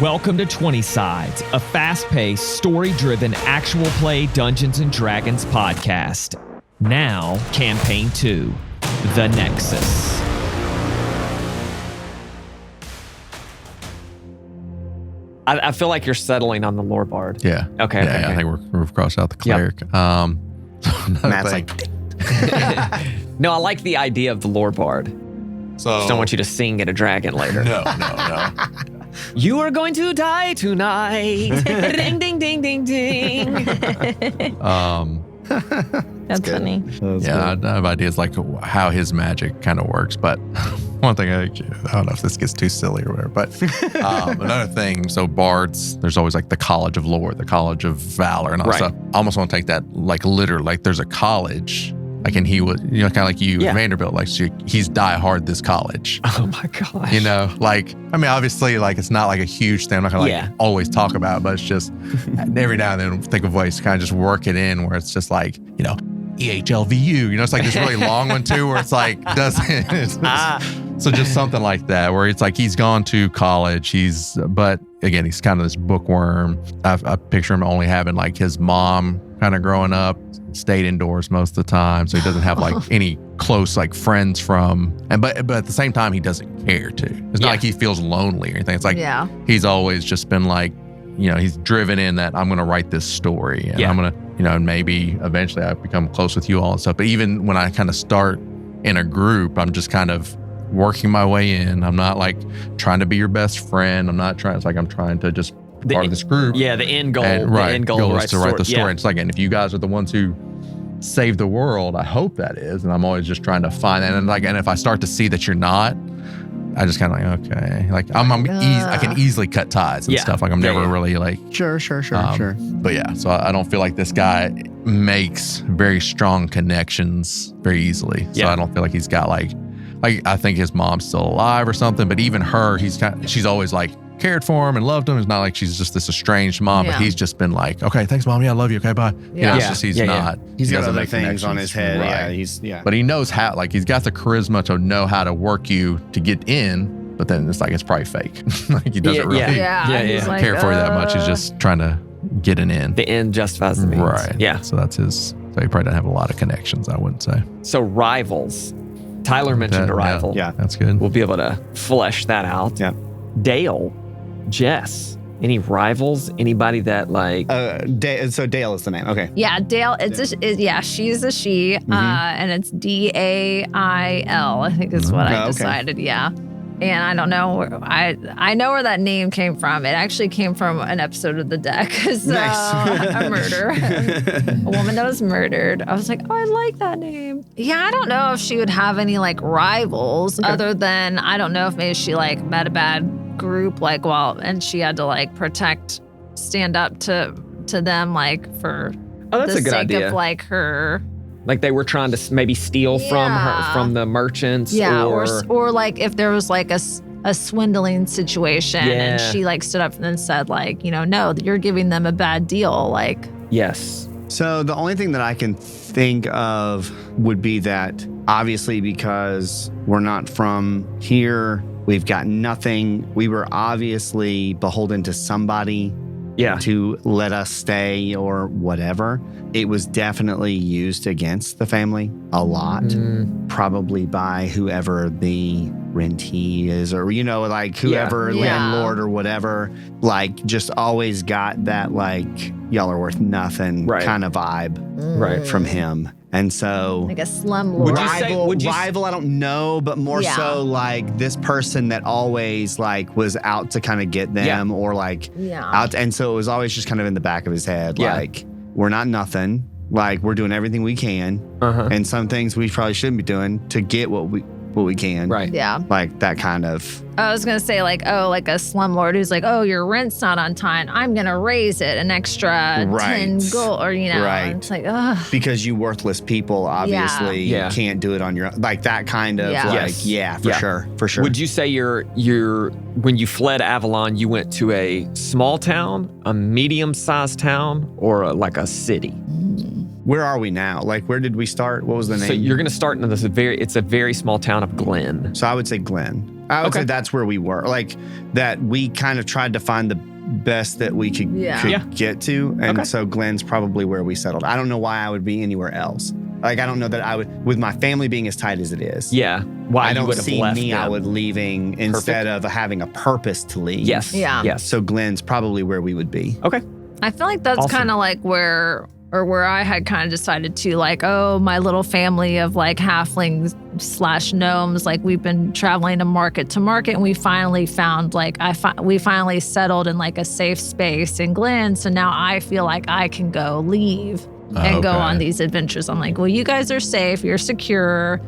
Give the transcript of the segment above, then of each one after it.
Welcome to 20 Sides, a fast-paced, story-driven, actual play Dungeons & Dragons podcast. Now, Campaign 2, The Nexus. I feel like you're settling on the lore bard. Yeah. Okay. Yeah, I think we've crossed out the cleric. Yep. Matt's like... No, I like the idea of the lore bard. So Just don't want you to sing at a dragon later. No. You are going to die tonight. Ding, ding, ding, ding, ding. That's funny. I have ideas like how his magic kind of works, but one thing I don't know if this gets too silly or whatever, but another thing, so bards, there's always like the College of Lore, the College of Valor and all that stuff. I almost want to take that like literally, like there's a college, like, and he was, kind of like you, Vanderbilt, like he's die hard this college. Oh my gosh. Like, I mean, obviously, like it's not like a huge thing. I'm not gonna always talk about it, but it's just every now and then think of ways to kind of just work it in where it's just like, EHLVU, it's like this really long one too, where it's like, so just something like that, where it's like he's gone to college, but again, he's kind of this bookworm. I picture him only having like his mom kind of growing up, stayed indoors most of the time, so he doesn't have like any close like friends but at the same time he doesn't care to. It's not like he feels lonely or anything. It's like he's always just been like, he's driven in that I'm gonna write this story and I'm gonna, and maybe eventually I become close with you all and stuff. But even when I kind of start in a group, I'm just kind of working my way in. I'm not like trying to be your best friend. I'm not trying. It's like I'm trying to just part of this group. Yeah, the end goal. And, the end goal is to write the story. It's like, and if you guys are the ones who save the world, I hope that is. And I'm always just trying to find that. And if I start to see that you're not, I just kind of like, okay, like I can easily cut ties and stuff. Like I'm never really like sure. But yeah, so I don't feel like this guy makes very strong connections very easily. So I don't feel like he's got like I think his mom's still alive or something. But even her, she's always like cared for him and loved him. It's not like she's just this estranged mom, but he's just been like, okay, thanks mom. Yeah, I love you. Okay, bye. It's just he's not. He's got other make things on his head. Right. Yeah, But he knows how. Like he's got the charisma to know how to work you to get in. But then it's like it's probably fake. Like he doesn't really care for you that much. He's just trying to get an in. The end justifies the means. Right. Yeah. So that's his. So he probably doesn't have a lot of connections, I wouldn't say. So rivals. Tyler mentioned a rival. Yeah, that's good. We'll be able to flesh that out. Yeah. Dale, Jess, any rivals? Anybody that like? So Dale is the name. Okay. Yeah, Dale. She's a she, and it's DAIL. I think is what I decided. Yeah. And I don't know. I know where that name came from. It actually came from an episode of The Deck. So a murder. A woman that was murdered. I was like, oh, I like that name. Yeah, I don't know if she would have any like rivals other than, I don't know if maybe she like met a bad group and she had to like stand up to them like for that's the a good sake idea. of like her. Like they were trying to maybe steal from the merchants. Yeah, or like if there was like a swindling situation and she like stood up and said like, no, you're giving them a bad deal. Like, yes. So the only thing that I can think of would be that obviously because we're not from here, we've got nothing. We were obviously beholden to somebody to let us stay or whatever. It was definitely used against the family a lot, probably by whoever the rentee is or, like whoever landlord or whatever, like just always got that like y'all are worth nothing kind of vibe from him. And so like a slumlord. Rival, I don't know, but more so like this person that always like was out to kind of get them or like out. And so it was always just kind of in the back of his head, like we're not nothing. Like we're doing everything we can. And some things we probably shouldn't be doing to get what we can. Right. Yeah. Like that kind of. I was going to say like a slumlord who's like, oh, your rent's not on time. I'm going to raise it an extra 10 gold or, Right. It's like, ugh. Because you worthless people obviously can't do it on your own. Like that kind of for sure. Would you say you're when you fled Avalon, you went to a small town, a medium-sized town, or like a city? Where are we now? Like, where did we start? What was the name? So you're going to start in it's a very small town of Glen. So I would say Glen. I would say that's where we were. Like that we kind of tried to find the best that we could get to. And so Glenn's probably where we settled. I don't know why I would be anywhere else. Like, I don't know that I would, with my family being as tight as it is. Yeah. Why I don't see me, I would leaving instead of having a purpose to leave. Yes. Yeah. Yes. So Glenn's probably where we would be. Okay. I feel like that's kind of like where I had kind of decided to, like, oh, my little family of like halflings / gnomes, like we've been traveling to market and we finally found like we finally settled in like a safe space in Glen. So now I feel like I can go leave and go on these adventures. I'm like, well, you guys are safe, you're secure,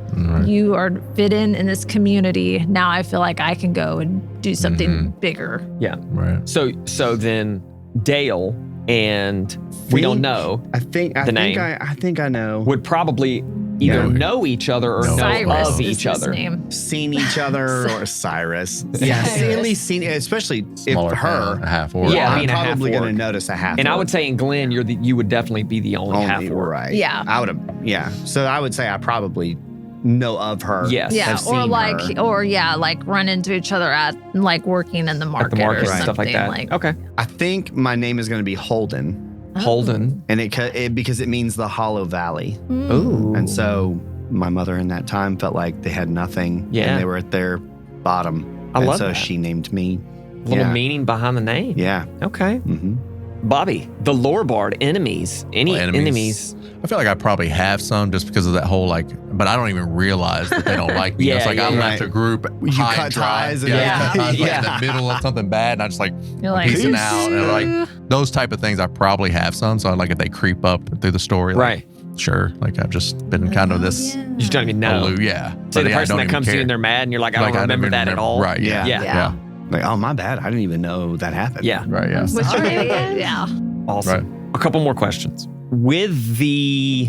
you are fit in this community. Now I feel like I can go and do something bigger. Yeah. Right. So then Dale and we don't know. I think I know. Would probably either know each other or know of each other. Seen each other or Cyrus. Yeah, at least seen, especially Smaller if her. A half orc. Yeah, I'm probably going to notice a half orc. And I would say in Glen, you would definitely be the only half orc. Right. Yeah. I would have. Yeah. So I would say I probably know of her. Yes. Yeah. Or like run into each other at like working in the market, or and something stuff like that. Okay. I think my name is going to be Holden. Holden. And it because it means the Hollow Valley. Ooh. And so my mother in that time felt like they had nothing. Yeah. And they were at their bottom. I love so that. she named me. A little meaning behind the name. Yeah. Okay. Mm-hmm. Bobby, the lore bard, enemies. Any enemies? I feel like I probably have some just because of that whole but I don't even realize that they don't like me. Yeah, It's like I yeah, left a group. You high cut and dry. ties. Yeah, cut ties Yeah. in the middle of something bad, and I just You're like, peacing "Peace." out. And like those type of things, I probably have some. So like if they creep up through the story, Right. Sure. Like I've just been kind of this. You just don't even know. Yeah. Say But the I person don't that comes to you care. and they're mad and you're like, I don't remember that at all. Right. Yeah. Yeah. Like, oh, my bad. I didn't even know that happened. Yeah. Right. Yeah. What's your name again? Yeah. Awesome. Right. A couple more questions. With the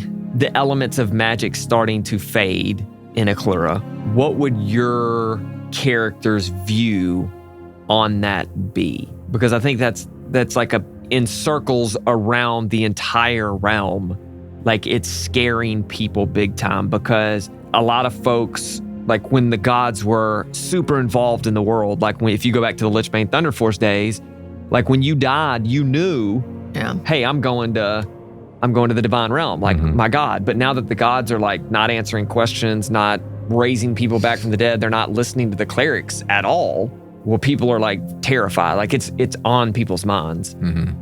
elements of magic starting to fade in Eclura, what would your character's view on that be? Because I think that's like in circles around the entire realm. Like it's scaring people big time because a lot of folks, like when the gods were super involved in the world, like if you go back to the Lichbane Thunderforce days, like when you died, you knew, hey, I'm going to the divine realm, like my god. But now that the gods are like not answering questions, not raising people back from the dead, they're not listening to the clerics at all. Well, people are like terrified. Like it's on people's minds.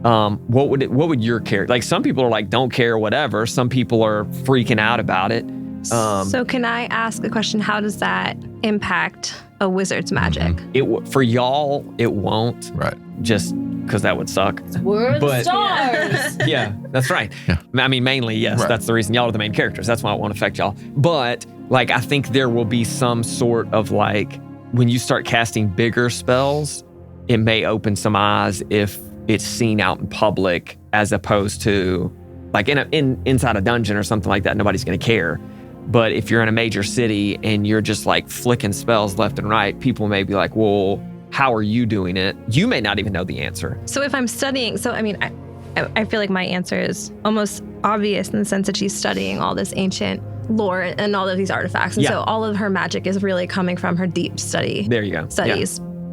What would your character, like some people are like, don't care, whatever. Some people are freaking out about it. So can I ask a question? How does that impact a wizard's magic? For y'all, it won't. Right. Just because that would suck. We're the stars. Yeah, that's right. Yeah. I mean, mainly, yes, Right. that's the reason y'all are the main characters. That's why it won't affect y'all. But like, I think there will be some sort of like, when you start casting bigger spells, it may open some eyes if it's seen out in public, as opposed to like inside a dungeon or something like that. Nobody's going to care. But if you're in a major city and you're just like flicking spells left and right, people may be like, well, how are you doing it? You may not even know the answer. So if I'm studying, I feel like my answer is almost obvious in the sense that she's studying all this ancient lore and all of these artifacts. And so all of her magic is really coming from her deep studies. Yeah.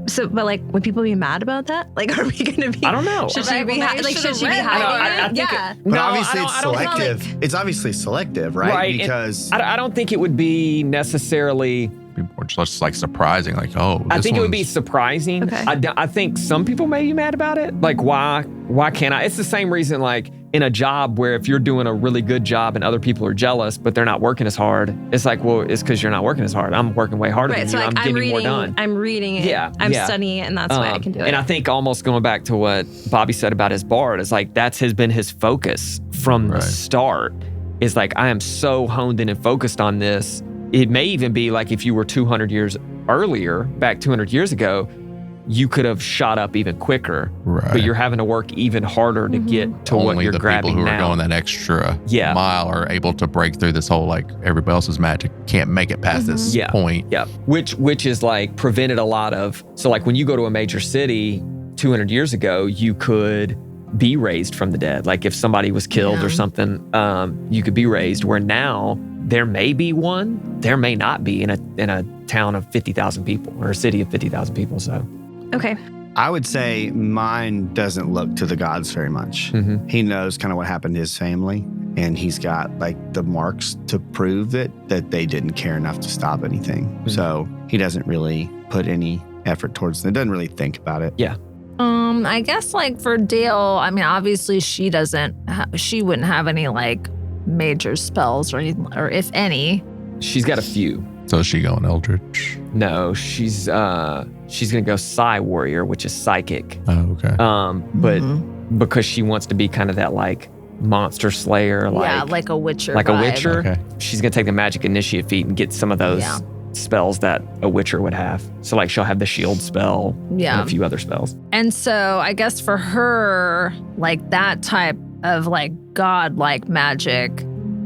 So, but like, would people be mad about that? Like, are we going to be? I don't know. Should she be hiding it? Yeah. But obviously it's selective. It's obviously selective, right? Because I don't think it would be necessarily. Or just like surprising, like, oh, I think it would be surprising. Okay. I think some people may be mad about it. Like, why can't I? It's the same reason, like, in a job where if you're doing a really good job and other people are jealous, but they're not working as hard, it's like, well, it's because you're not working as hard. I'm working way harder than you. So like, I'm getting more done. I'm reading it. Yeah. I'm studying it, and that's why I can do it. And I think almost going back to what Bobby said about his bard is like, that's been his focus from the start. Is like, I am so honed in and focused on this. It may even be like if you were 200 years earlier, back 200 years ago, you could have shot up even quicker. Right. But you're having to work even harder to get to what you're grabbing now. Only the people who are going that extra mile are able to break through this whole, like, everybody else's magic can't make it past this point. Yeah, which is like prevented a lot of, so like when you go to a major city 200 years ago, you could be raised from the dead. Like if somebody was killed or something, you could be raised, where now there may be one, there may not be in a town of 50,000 people or a city of 50,000 people. So, Okay. I would say mine doesn't look to the gods very much. He knows kind of what happened to his family, and he's got like the marks to prove that they didn't care enough to stop anything. So he doesn't really put any effort towards it. Doesn't really think about it. yeah. I guess like for Dale, I mean, obviously she wouldn't have any like major spells or anything, or if any. She's got a few. So is she going Eldritch? No, she's gonna go Psy Warrior, which is psychic. Oh, okay. But because she wants to be kind of that like monster slayer, like a Witcher. Like vibe. a Witcher. Okay. She's gonna take the magic initiate feat and get some of those spells that a Witcher would have. So like she'll have the shield spell and a few other spells. And so I guess for her, like that type of like god-like magic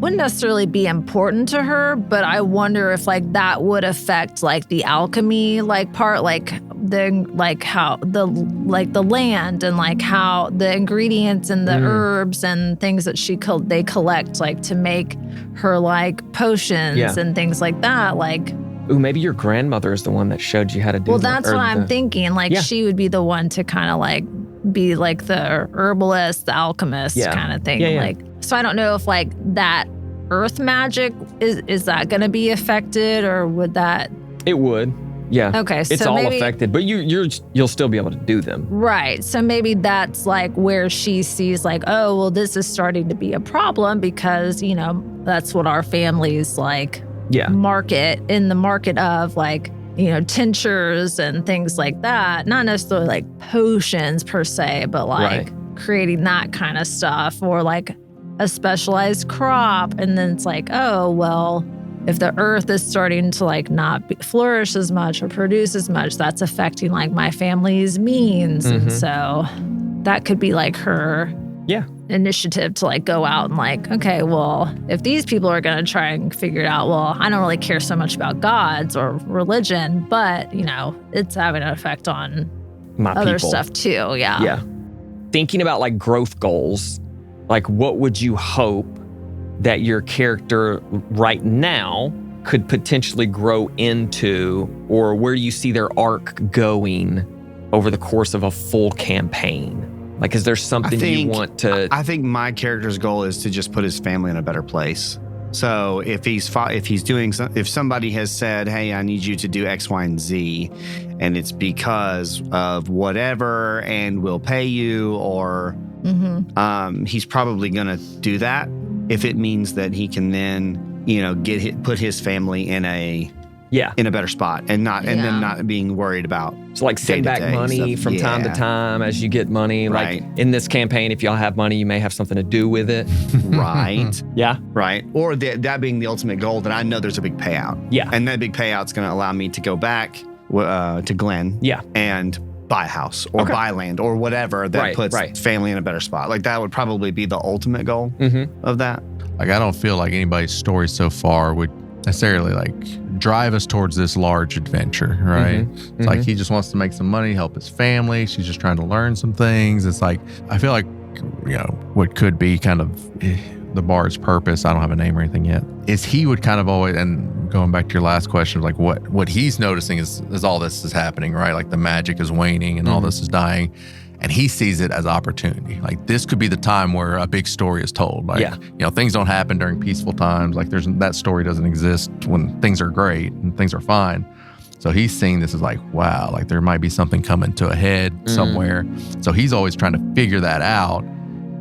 wouldn't necessarily be important to her, but I wonder if like that would affect like the alchemy like part, like how the land and like how the ingredients and the herbs and things that they collect like to make her like potions and things like that. Like, ooh, maybe your grandmother is the one that showed you how to do that. Well, that's what I'm thinking. Like she would be the one to kind of like be like the herbalist, the alchemist kind of thing. Like, so I don't know if like that earth magic is that going to be affected, or would that? It would. Yeah. Okay. It's so all maybe, affected, but you'll still be able to do them. Right. So maybe that's like where she sees like, oh, well, this is starting to be a problem because, you know, that's what our family's like market of like, you know, tinctures and things like that. Not necessarily like potions per se, but like creating that kind of stuff, or like a specialized crop. And then it's like, oh, well, if the earth is starting to like not flourish as much or produce as much, that's affecting like my family's means. And so that could be like her initiative to like go out and like, okay, well, if these people are going to try and figure it out, well, I don't really care so much about gods or religion, but you know, it's having an effect on my other people. stuff too. Yeah. Yeah. Thinking about like growth goals, like what would you hope that your character right now could potentially grow into, or where you see their arc going over the course of a full campaign? Like, is there something you want to? I think my character's goal is to just put his family in a better place. So if somebody has said, hey, I need you to do X, Y, and Z, and it's because of whatever, and we'll pay you, or he's probably going to do that if it means that he can then, you know, put his family in a better spot and them not being worried about. So like send back money from time to time as you get money. Like in this campaign, if y'all have money, you may have something to do with it. Right. Yeah. Right. Or that being the ultimate goal, that I know there's a big payout. Yeah. And that big payout's going to allow me to go back to Glenn. Yeah. And buy a house or buy land or whatever that puts family in a better spot. Like that would probably be the ultimate goal of that. Like, I don't feel like anybody's story so far would necessarily like drive us towards this large adventure, right? It's like he just wants to make some money, help his family. She's just trying to learn some things. It's like, I feel like, you know, what could be kind of the bard's purpose, I don't have a name or anything yet, is he would kind of always, and going back to your last question, like what he's noticing is all this is happening, right? Like the magic is waning and all this is dying. And he sees it as opportunity. Like this could be the time where a big story is told. Like, you know, things don't happen during peaceful times. Like that story doesn't exist when things are great and things are fine. So he's seeing this as like, wow, like there might be something coming to a head somewhere. So he's always trying to figure that out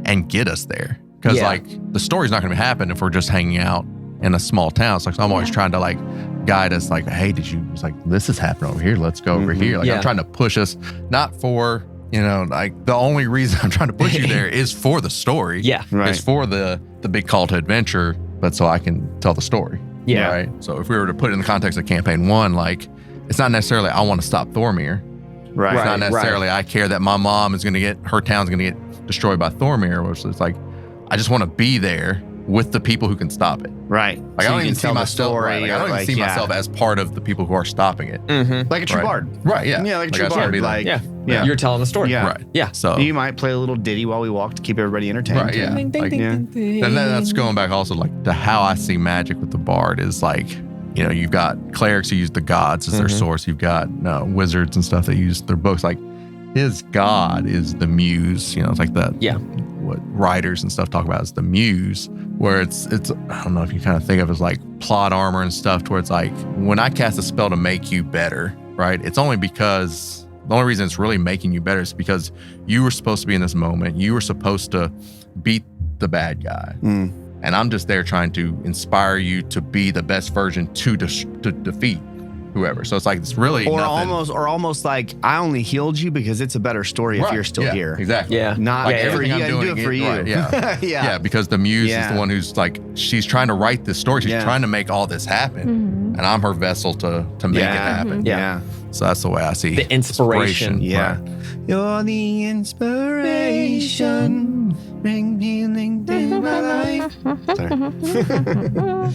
and get us there. Because like the story's not going to happen if we're just hanging out in a small town. So I'm always trying to like guide us like, hey, it's like, this is happening over here. Let's go over here. Like I'm trying to push us, not for, you know, like the only reason I'm trying to push you there is for the story. Yeah. It's for the big call to adventure, but so I can tell the story. Yeah. Right. So if we were to put it in the context of campaign 1, like it's not necessarily I want to stop Thormir. Right. It's not necessarily I care that my mom is going to her town's going to get destroyed by Thormir, which is like, I just want to be there with the people who can stop it. Right. Like so I don't even see myself. I don't even see myself myself as part of the people who are stopping it. like a true bard. Right. Yeah. Yeah, like a true bard. Like Yeah. You're telling the story. Yeah. Right. Yeah. So You might play a little ditty while we walk to keep everybody entertained. Right, yeah. Ding, ding, Like, ding, yeah. ding, ding. And then that's going back also like to how I see magic with the bard is like, you know, you've got clerics who use the gods as their source. You've got wizards and stuff that use their books. Like his god is the muse. You know, it's like that. Yeah. What writers and stuff talk about is the muse, where it's I don't know if you kind of think of it as like plot armor and stuff, to where it's like when I cast a spell to make you better, right? It's only because the only reason it's really making you better is because you were supposed to be in this moment. You were supposed to beat the bad guy. And I'm just there trying to inspire you to be the best version to defeat whoever. So it's like it's really almost like I only healed you because it's a better story if you're still here. Exactly. Yeah. Not Like everything everything I'm I'm doing doing for you. right, yeah. Yeah. Because the muse is the one who's like, she's trying to write this story. She's trying to make all this happen. And I'm her vessel to make it happen. Yeah. So that's the way I see The inspiration. Yeah. Right. You're the inspiration. Bring healing to my life. Sorry.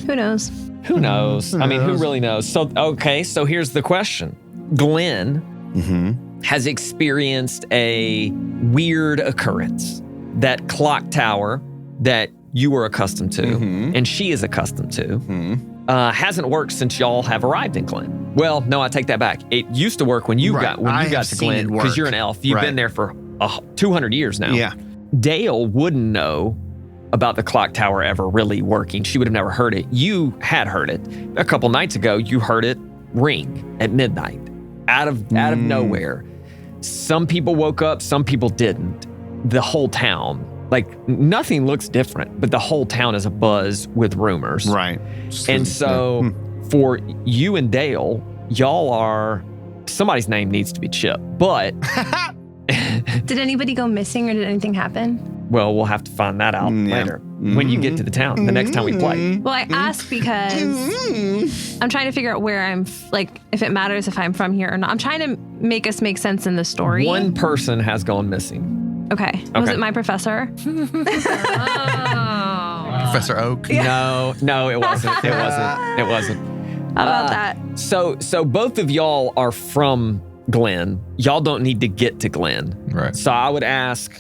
Who knows? Who knows? I mean, who really knows? So, okay, so here's the question. Glenn has experienced a weird occurrence. That clock tower that you were accustomed to and she is accustomed to hasn't worked since y'all have arrived in Glen. Well, no, I take that back. It used to work when you got to Glen because you're an elf. You've been there for 200 years now. Yeah. Dale wouldn't know about the clock tower ever really working. She would have never heard it. You had heard it. A couple nights ago, you heard it ring at midnight out of nowhere. Some people woke up, some people didn't. The whole town, like nothing looks different, but the whole town is abuzz with rumors. Right. And so for you and Dale, y'all are, somebody's name needs to be Chip, but Did anybody go missing or did anything happen? well, we'll have to find that out later when you get to the town, the next time we play. Well, I ask because I'm trying to figure out where like, if it matters if I'm from here or not. I'm trying to make us make sense in the story. One person has gone missing. Okay. Was it my professor? Professor Oak. No, it wasn't. It wasn't. How about that? So both of y'all are from Glen. Y'all don't need to get to Glen. Right. So I would ask,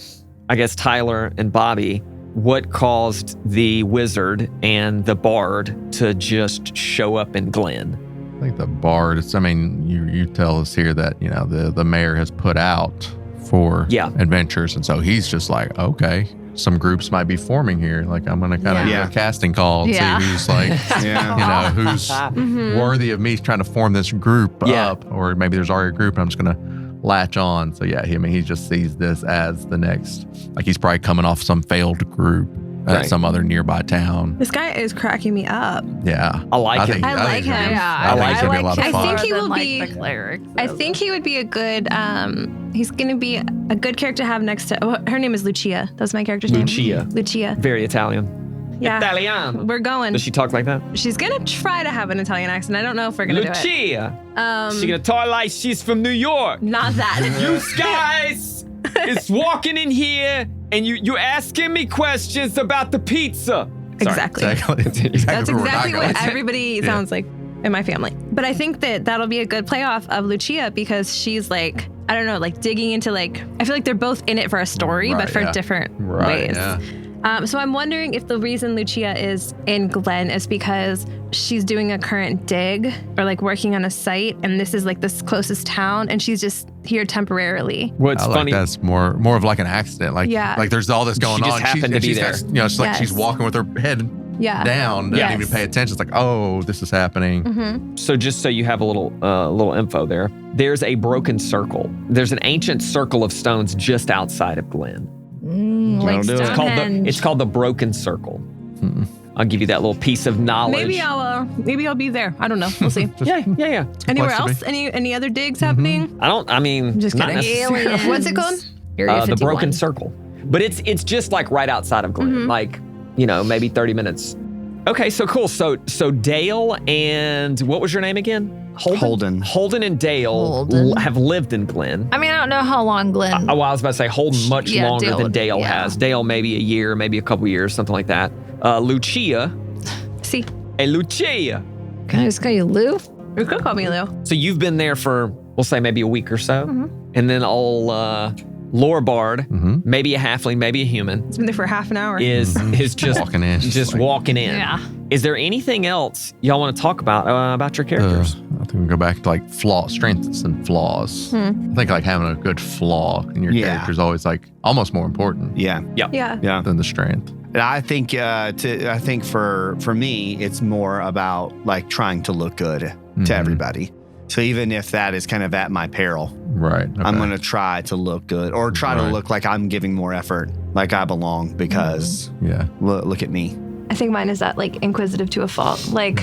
I guess, Tyler and Bobby, what caused the wizard and the bard to just show up in Glen? I think the bard, you tell us here that, you know, the mayor has put out for adventures. And so he's just like, okay, some groups might be forming here. Like, I'm going to kind of do a casting call and see who's like, you know, who's worthy of me trying to form this group up. Or maybe there's already a group and I'm just going to latch on. So he just sees this as the next, like he's probably coming off some failed group at some other nearby town. This guy is cracking me up. Yeah. I like him. I like him. I think it's going to be a lot of fun. I think he will be the cleric. I think he would be a good he's going to be a good character to have next to her name is Lucia. That's my character's name. Lucia. Very Italian. Yeah. Italian. We're going. Does she talk like that? She's going to try to have an Italian accent. I don't know if we're going to do it. Lucia. She's going to talk like she's from New York. Not that. You guys is walking in here and you asking me questions about the pizza. Exactly. That's exactly what everybody sounds like in my family. But I think that'll be a good playoff of Lucia because she's like, I don't know, like digging into like, I feel like they're both in it for a story, but for different ways. Yeah. So I'm wondering if the reason Lucia is in Glen is because she's doing a current dig or like working on a site, and this is like this closest town, and she's just here temporarily. What's funny? That's more of like an accident. Like there's all this going she on. Just happened to be there. You know, it's like she's walking with her head down, doesn't even pay attention. It's like, oh, this is happening. So just so you have a little info there, there's a broken circle. There's an ancient circle of stones just outside of Glen. It's called the Broken Circle. I'll give you that little piece of knowledge. Maybe I'll be there. I don't know. We'll see. Yeah. Anywhere else? Any other digs happening? Just kidding. Aliens. What's it called? The Broken Circle. But it's just like right outside of Glen, like, you know, maybe 30 minutes. Okay, so cool. So Dale and what was your name again? Holden. Holden and Dale have lived in Glen. I mean, I don't know how long Glen. I was about to say Holden much longer than Dale has. Dale maybe a year, maybe a couple years, something like that. Lucia. See. Hey, Lucia. Can I just call you Lou? You could call me Lou. So you've been there for we'll say maybe a week or so. And then old lore bard, maybe a halfling, maybe a human. It's been there for half an hour. Is just walking in. Just walking in. Yeah. Is there anything else y'all want to talk about your characters? I think we go back to like strengths and flaws. I think like having a good flaw in your character is always like almost more important. Yeah. Than the strength. And I think for me, it's more about like trying to look good to everybody. So even if that is kind of at my peril, right? Okay. I'm going to try to look good or try to look like I'm giving more effort, like I belong because look at me. I think mine is that like inquisitive to a fault. Like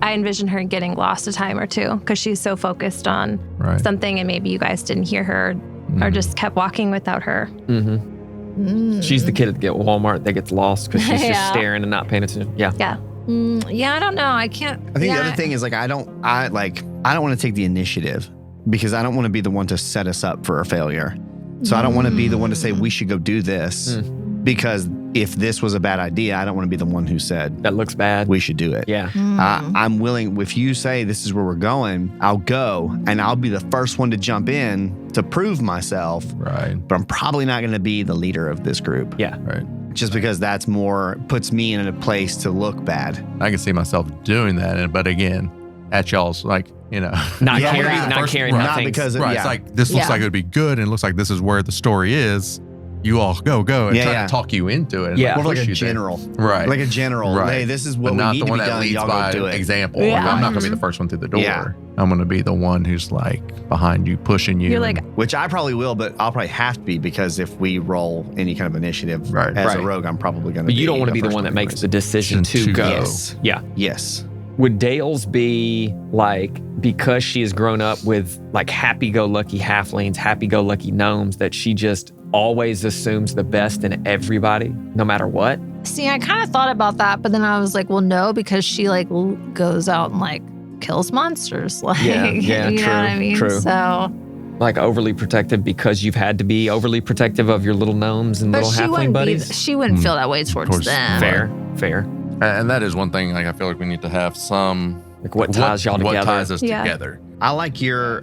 I envision her getting lost a time or two because she's so focused on something and maybe you guys didn't hear her or just kept walking without her. She's the kid at the Walmart that gets lost because she's just staring and not paying attention. Yeah. I don't know. I can't. I think the other thing is like I don't want to take the initiative because I don't want to be the one to set us up for a failure. So I don't want to be the one to say we should go do this because if this was a bad idea, I don't want to be the one who said that looks bad. We should do it. Yeah. I'm willing. If you say this is where we're going, I'll go and I'll be the first one to jump in to prove myself. Right. But I'm probably not going to be the leader of this group. Yeah. Right. Just because that's puts me in a place to look bad. I can see myself doing that, but again, at y'all's like, not caring. Not because it's like this looks like it would be good, and it looks like this is where the story is. You all go and try to talk you into it. Yeah, like a general, right? Like a general. Right. Hey, this is what but we not need the one to be that done. leads Y'all by go do it. example. Yeah. Like, I'm not going to be the first one through the door. Yeah. I'm going to be the one who's like behind you, pushing you. You're like, which I probably will, but I'll probably have to be because if we roll any kind of initiative as a rogue, I'm probably going to. But you don't want to be the one that makes the decision to go. Yes. Yeah. Yes. Would Dale's be like, because she has grown up with like happy-go-lucky halflings, happy-go-lucky gnomes, that she just always assumes the best in everybody, no matter what? See, I kind of thought about that, but then I was like, well, no, because she like goes out and like kills monsters. Like, yeah, you know what I mean? True. So, like overly protective because you've had to be overly protective of your little gnomes and but little halfling buddies? She wouldn't feel that way towards them. Fair. And that is one thing. Like I feel like we need to have some like what ties y'all together. What ties us together. I like your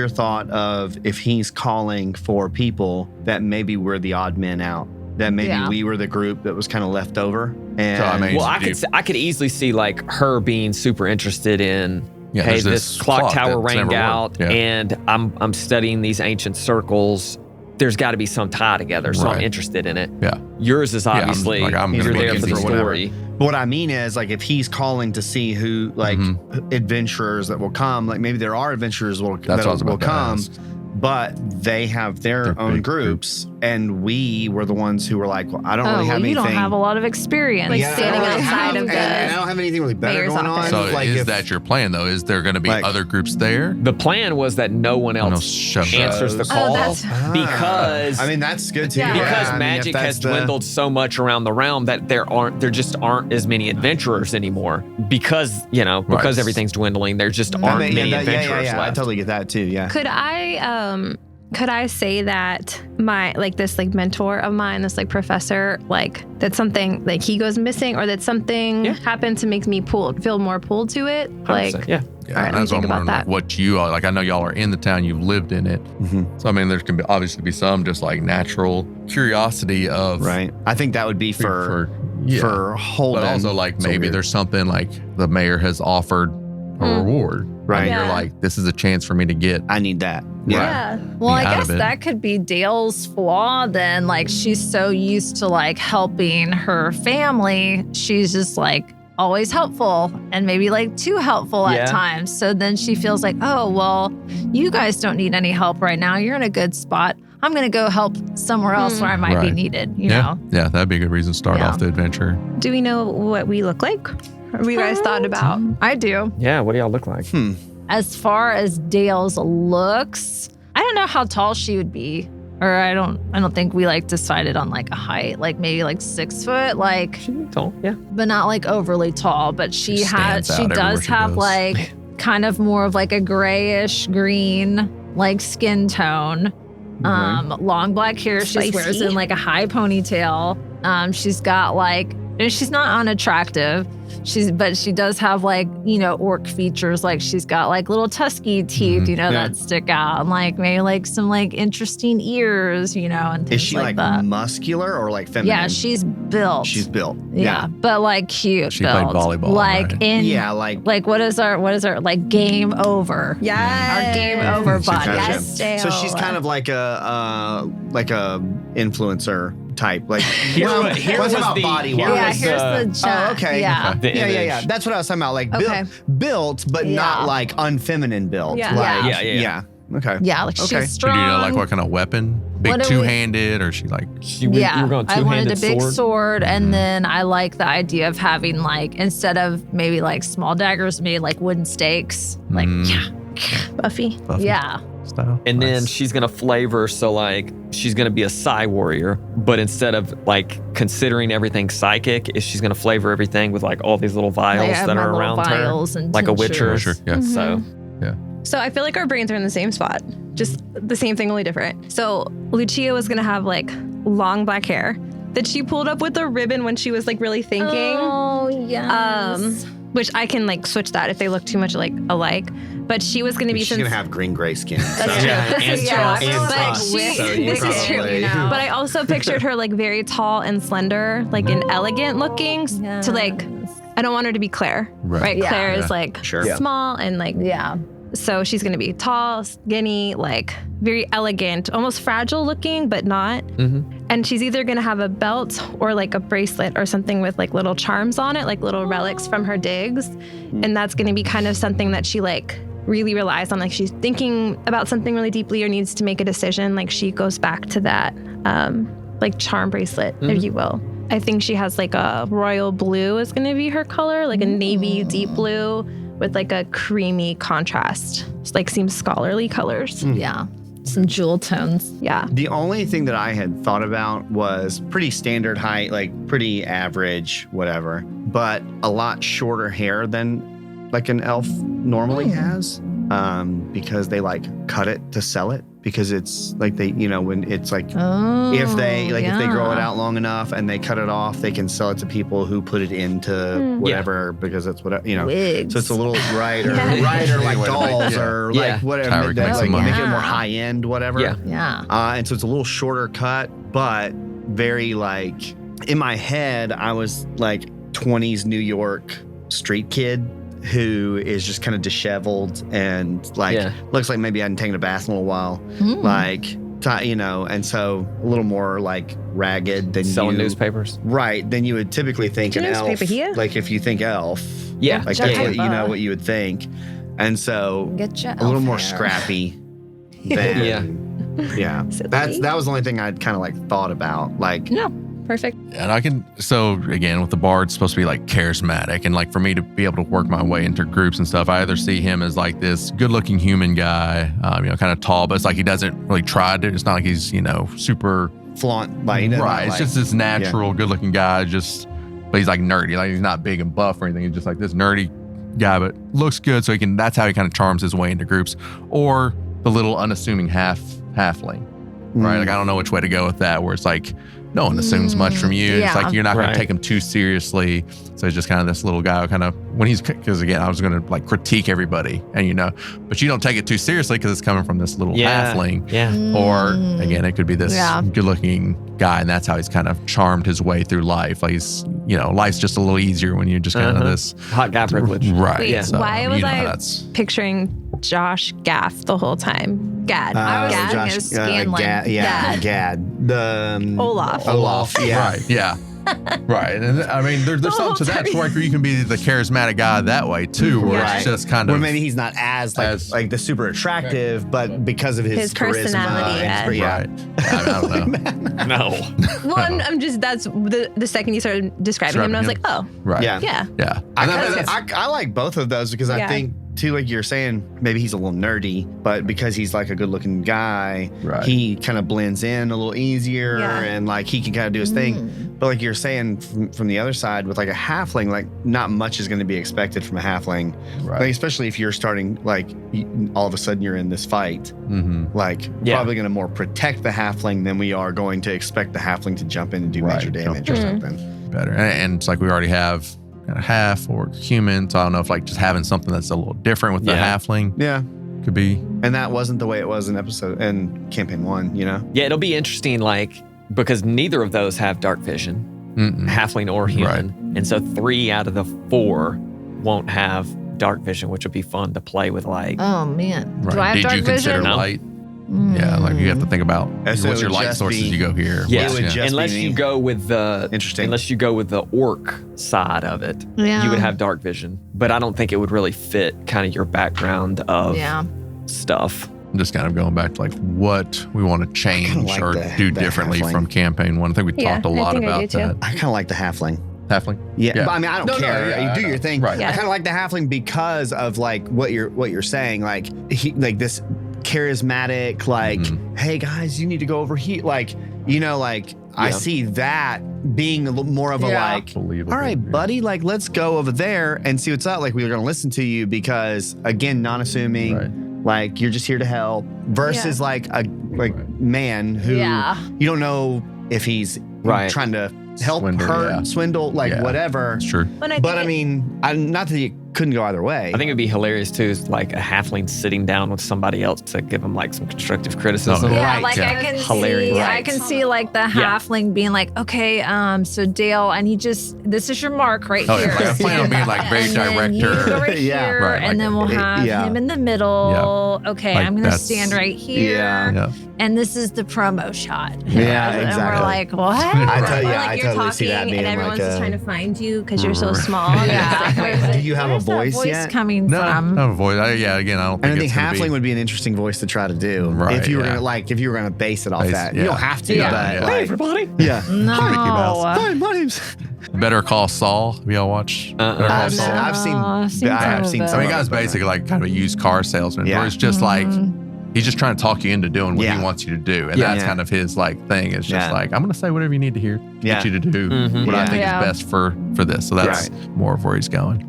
thought of if he's calling for people that maybe we're the odd men out. That maybe we were the group that was kind of left over. And I could easily see like her being super interested in hey, this clock tower rang out and I'm studying these ancient circles. There's got to be some tie together, so I'm interested in it. Yeah. Yours is obviously you're there for the story. But what I mean is, like, if he's calling to see who, like, adventurers that will come, like, maybe there are adventurers that will come, but they have their own groups, and we were the ones who were like, well, I don't really have anything. You don't have a lot of experience. Like standing outside of and I don't have anything really better going on. So like is that your plan, though? Is there going to be other groups there? The plan was that no one else answers the call because... I mean, that's good, too. Yeah. Because magic has dwindled so much around the realm that there just aren't as many adventurers anymore. Because, everything's dwindling, there just aren't many adventurers left. I totally get that, too, yeah. Could I say that my this mentor of mine, this professor, that something he goes missing or that something happened to make me feel more pulled to it? Yeah. All right, that's what I'm wondering, what you are. I know y'all are in the town, you've lived in it. So I mean, there can obviously be some just natural curiosity of. Right. I think that would be for Holden. But also maybe there's something the mayor has offered a reward. Right. Yeah. You're like, this is a chance for me to get. I need that. Yeah. Well, I guess that could be Dale's flaw then. She's so used to helping her family. She's just always helpful and maybe too helpful at times. So then she feels oh, well, you guys don't need any help right now. You're in a good spot. I'm going to go help somewhere else where I might be needed, you know? Yeah, that'd be a good reason to start off the adventure. Do we know what we look like? Have you guys thought about? I do. Yeah, what do y'all look like? As far as Dale's looks, I don't know how tall she would be. Or I don't think we decided on a height, maybe 6 foot, She's tall, yeah. But not overly tall. But she does have kind of more of a grayish green skin tone. Long black hair she wears in a high ponytail. She's got and she's not unattractive. But she does have like, orc features. Like she's got like little tusky teeth, that stick out, and like maybe like some like interesting ears, and things is she like that. Muscular or like feminine? Yeah, she's built. Yeah. But like cute. She played volleyball. Like right? like what is our like game over? Yeah. Our game over body. Yes. So she's kind of like a influencer type. Like Here's about body wise. Yeah, here's the chat. Oh, okay. Yeah. Yeah. That's what I was talking about. Like built, but not like unfeminine built. Yeah. Like, Yeah. Okay. Yeah, like she's Do strong. you know like what kind of weapon? Big two-handed, or she like? You were going I wanted a two-handed big sword? sword, and then I like the idea of having like, instead of maybe like small daggers, maybe like wooden stakes. Like, Buffy. yeah. Style. And then Nice. she's gonna flavor, so like she's gonna be a psi warrior, but instead of like considering everything psychic, is she's gonna flavor everything with like all these little vials have that my are little around vials her, and like a witcher. Sure, yeah. So So I feel like our brains are in the same spot, just the same thing, only different. So Lucia was gonna have like long black hair that she pulled up with a ribbon when she was like really thinking. Oh, yes. Which I can like switch that if they look too much like alike. But she was gonna be She's gonna have green-gray skin. That's so. true. and Yeah. trust. And But trust. she- So you this is true. probably- But I also pictured her like very tall and slender, like and elegant looking to like, I don't want her to be Claire, right? Yeah. Claire is like Sure. small and like, Yeah. so she's gonna be tall, skinny, like very elegant, almost fragile looking, but not. And she's either gonna have a belt or like a bracelet or something with like little charms on it, like little relics from her digs. And that's gonna be kind of something that she like really relies on. Like she's thinking about something really deeply or needs to make a decision. Like she goes back to that like charm bracelet, if you will. I think she has like a royal blue is gonna be her color, like a navy deep blue with like a creamy contrast. It's like seems scholarly colors. Yeah. Some jewel tones. Yeah. The only thing that I had thought about was pretty standard height, like pretty average, whatever, but a lot shorter hair than like an elf normally has, because they like cut it to sell it, because it's like they, when it's like, if they grow it out long enough and they cut it off, they can sell it to people who put it into whatever, because it's whatever, Wigs. So it's a little right or like dolls or like whatever, Tyra can make some like money. make it more high end, whatever. Yeah. Yeah. And so it's a little shorter cut, but very like, in my head, I was like 20s New York street kid who is just kind of disheveled and like looks like maybe I hadn't taken a bath in a little while, and so a little more like ragged than selling newspapers. Right, than you would typically think an elf. Newspaper here? Like if you think elf, Yeah. like that's what what you would think, and so Get your a little elf more hair. scrappy than that was the only thing I'd kind of like thought about, like No. Perfect. And so again, with the bard, it's supposed to be like charismatic. And like for me to be able to work my way into groups and stuff, I either see him as like this good looking human guy, kind of tall, but it's like he doesn't really try to, it's not like he's, super flaunt, like, right. It's just this natural, good looking guy, but he's like nerdy. Like he's not big and buff or anything. He's just like this nerdy guy, but looks good. So that's how he kind of charms his way into groups. Or the little unassuming halfling, right? Like I don't know which way to go with that, where it's like, no one assumes much from you. It's like you're not going to take him too seriously. So it's just kind of this little guy who kind of, because again, I was going to like critique everybody and but you don't take it too seriously because it's coming from this little halfling. Yeah. Or again, it could be this good looking guy, and that's how he's kind of charmed his way through life. Like he's, life's just a little easier when you're just kind of this hot guy privilege. Right. Wait, So, why was how I that's- picturing Josh Gaff the whole time? Gad. I was Gad. thinking Scanlan. Gad. The Olaf. Yeah. Right. Yeah. Right. And I mean, there's something to that where you can be the charismatic guy that way too, where it's just kind of. Well, maybe he's not as like the super attractive, but because of his personality, charisma, Right. I don't know. No. Well, I'm just, that's the second you started describing him, and I was like, oh, Right. Yeah. yeah. Yeah. I like both of those because I think too, like you're saying, maybe he's a little nerdy, but because he's like a good looking guy, he kind of blends in a little easier and like he can kind of do his thing. But like you're saying from the other side with like a halfling, like not much is going to be expected from a halfling. Right. Like, especially if you're starting like all of a sudden you're in this fight, like probably going to more protect the halfling than we are going to expect the halfling to jump in and do major damage or something. better. And it's like we already have kind of half or human, so I don't know if like just having something that's a little different with the halfling. Yeah. Could be. And that wasn't the way it was in campaign 1, you know? Yeah, it'll be interesting, like, because neither of those have dark vision, halfling or human. Right. And so 3 out of the 4 won't have dark vision, which would be fun to play with, like. Oh, man. Right. Do I have Did dark you consider vision? light? Yeah, like you have to think about what's your light sources. You go here. Yeah, unless you go with the orc side of it, you would have dark vision. But I don't think it would really fit kind of your background of stuff. I'm just kind of going back to like what we want to change or do differently from campaign 1. I think we talked a lot about that. I kind of like the halfling. Halfling? Yeah. But I mean, I don't care. You do your thing. Right. I kind of like the halfling because of like what you're saying. Like this charismatic, like, hey guys, you need to go over here. Like, you know, like I see that being a little more of a like, all right, buddy, like let's go over there and see what's up. Like we're going to listen to you because again, non-assuming, like you're just here to help versus like a man who you don't know if he's trying to help, swindle, like whatever. It's true. But I mean, not that you couldn't go either way. I think it'd be hilarious too, is like a halfling sitting down with somebody else to give them like some constructive criticism. I can see like the halfling being like, okay, so Dale, I need this is your mark right here. I plan on being like very director. Right here, and then we'll have him in the middle. Okay, like I'm gonna stand right here. And this is the promo shot. Yeah, exactly. And we're like, what? I totally see that being and everyone's like just trying to find you because you're so small. Do you have a voice yet? Coming no, from? I don't have a voice. Again, I don't think. And I think halfling would be an interesting voice to try to do. Right, if you were gonna base it off that. You don't have to. But hey, everybody. Yeah. No. Mickey Mouse. Hi, my name's. Better Call Saul. Have y'all watched? I've seen. I mean, guy's basically like kind of a used car salesman. Where it's just like. He's just trying to talk you into doing what he wants you to do. And that's kind of his like thing. It's just like, I'm going to say whatever you need to hear to get you to do what I think is best for this. So that's more of where he's going.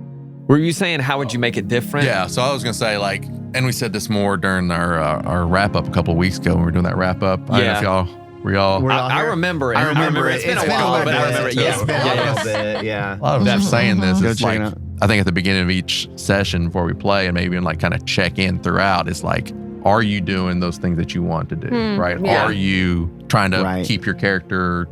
Were you saying how would you make it different? Yeah. So I was going to say like, and we said this more during our wrap up a couple of weeks ago when we were doing that wrap up. I don't know if y'all I remember it. I remember it. It's been a while, but I remember it. It's been a little bit. Yeah. A lot of them saying this. It's check like, it out. I think at the beginning of each session before we play and maybe even like kind of check in throughout is like, are you doing those things that you want to do, right? Yeah. Are you trying to keep your character,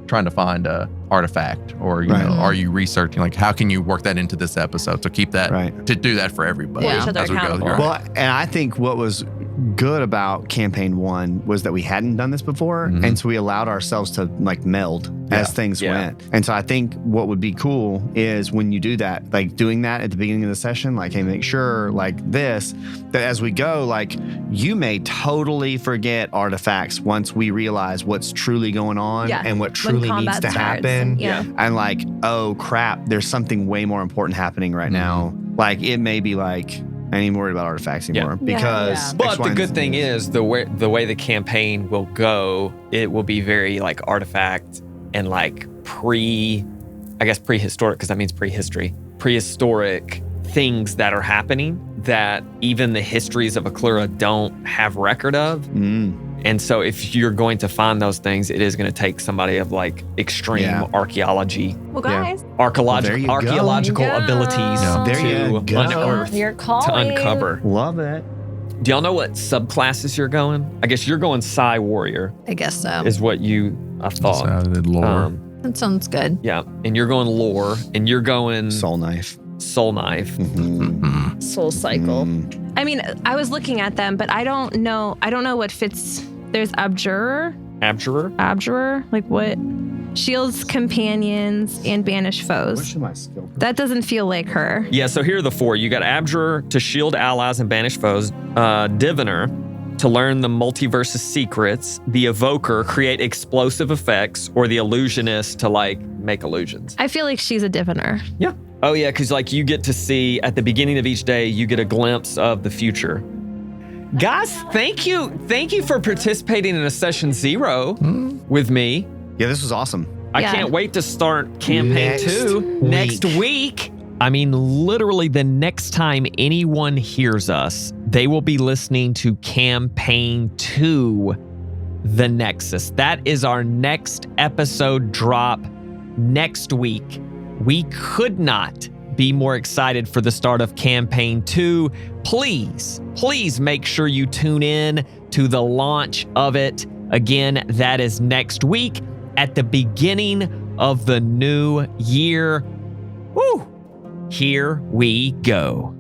trying to find a artifact, or you know, are you researching? Like, how can you work that into this episode? So keep that to do that for everybody Each other as we go. Well, and I think what was good about campaign 1 was that we hadn't done this before, and so we allowed ourselves to like meld as things went. And so I think what would be cool is when you do that, like doing that at the beginning of the session, like, hey, make sure like this, that as we go, like you may totally forget artifacts once we realize what's truly going on and what truly needs to happen. And like, oh crap, there's something way more important happening right now. Like it may be like, I ain't even worried about artifacts anymore because. But the good thing is the way the campaign will go, it will be very like artifact and like prehistoric, because that means prehistoric things that are happening that even the histories of Acclura don't have record of. And so if you're going to find those things, it is going to take somebody of like extreme archaeology. Well, guys. Archaeological abilities to unearth, to uncover. Love it. Do y'all know what subclasses you're going? I guess you're going Psi Warrior. I guess so. Is what I thought. Sounded lore. That sounds good. Yeah. And you're going lore, and you're going Soul Knife. Soul Knife. Soul Cycle. I mean, I was looking at them, but I don't know what fits. There's Abjurer. Like what? Shields, companions, and banish foes. What's my skill? That doesn't feel like her. Yeah, so here are the 4. You got Abjurer to shield allies and banish foes. Diviner to learn the multiverse's secrets. The Evoker, create explosive effects. Or the Illusionist to like make illusions. I feel like she's a diviner. Yeah. Oh yeah, because like you get to see at the beginning of each day, you get a glimpse of the future. Guys, thank you for participating in a session 0 with me. Yeah, this was awesome. I can't wait to start campaign 2 next week. I mean, literally the next time anyone hears us, they will be listening to campaign 2, The Nexus. That is our next episode drop next week. We could not be more excited for the start of Campaign 2. Please make sure you tune in to the launch of it. Again, that is next week at the beginning of the new year. Woo! Here we go.